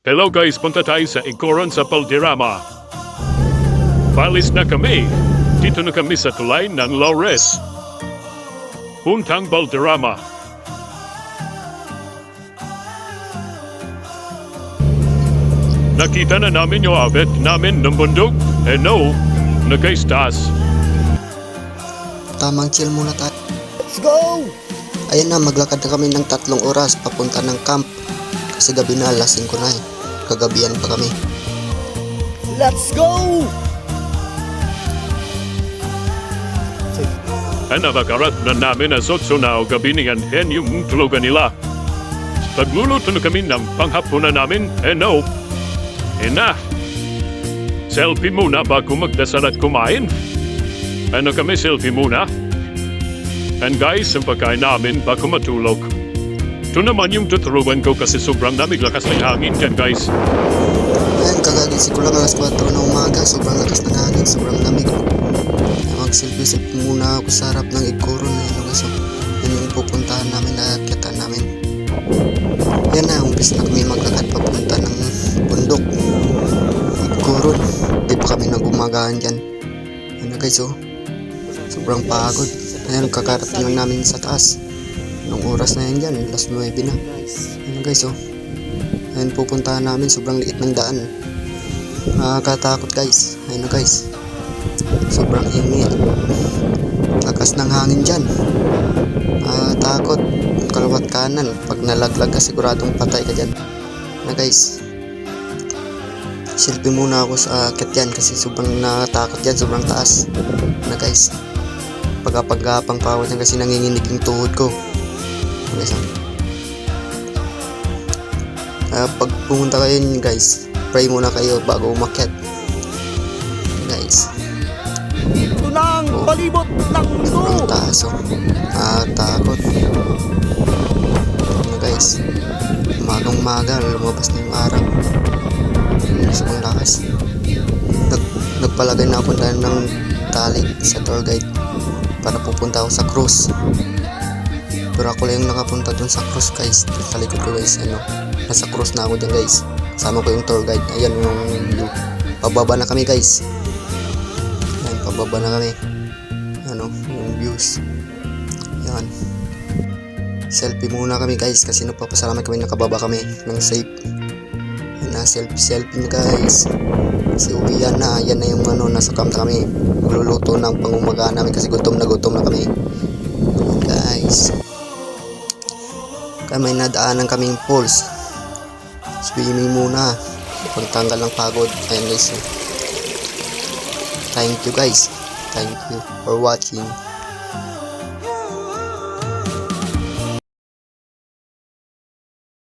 Hello guys, punta tayo sa Ikoron sa Balderrama. Palis na kami. Dito na kami sa tulay ng Laures. Puntang Balderrama. Nakita na namin yung abet namin ng bundok. No, nag-taas. Tamang chill muna tayo. Let's go! Ayan na, maglakad na kami ng 3 oras papunta ng camp. Kasi gabi na, alas 5 na eh. Kagabihan pa kami. Let's go! Nabakarat na namin na sotso na o gabi niyan yung tulugan nila. Pagluluto na kami ng panghapunan namin. No, ina. Selfie muna bago magdasal at kumain. Kami selfie muna. And guys, ang pagkain namin bago matulog. Ito naman yung tuturuan ko kasi sobrang lamig lakas ng hangin dyan guys. Ayan, kagagising ko lang alas 4 na umaga. Sobrang lakas ng hangin, sobrang lamig. Mag-selfie muna ako sa harap ng Ikoron na yun. So, yun yung pupuntahan namin na akyatan namin. Yan na, umpis na kami maglakad papunta ng bundok. Ikoron. Di pa kami nagumagahan dyan. Yan na guys, oh. Sobrang pagod. Ayan, kakarating lang namin sa taas. Anong oras na yan dyan? Alas 9 na. Yan na guys, oh. Ayan, pupuntahan namin. Sobrang liit ng daan. Nakakatakot guys. Ayan na guys. Sobrang init. Lakas ng hangin dyan. Takot. Kalawat kanan. Pag nalaglag ka, siguradong patay ka dyan. Na guys. Selfie muna ako sa akit yan kasi sobrang nakatakot dyan. Sobrang taas. Na guys. Pagkapang pawad yan kasi nanginginig yung tuhod ko. Guys, pag pumunta kayo yun guys, pray muna kayo bago umakyat. Guys. Ito na ang palibot ng mundo! Sobrang taas, oh. Takot. Guys, umagang-maga, lumabas na yung araw. Sobrang lakas. Nagpalagay na ako ng tali sa tour guide para pupunta ako sa cruise. Pero ako lang yung nakapunta dun sa cruise guys. Sa likod ko guys, nasa cruise na ako dyan guys. Kasama ko yung tour guide. Ayan yung view. Pababa na kami guys. Pababa na kami. Yung views. Yan. Selfie muna kami guys kasi nagpapasalamat kami nakababa kami ng safe. Yan na, selfie na guys. Kasi uwi yan na. Yan na yung nasa camp na kami. Magluluto ng pangumaga namin kasi gutom na kami. Guys. Kaya may nadaanan kaming pools. Swimming muna. Pagtanggal ng pagod. Ayan guys. Thank you guys. Thank you for watching.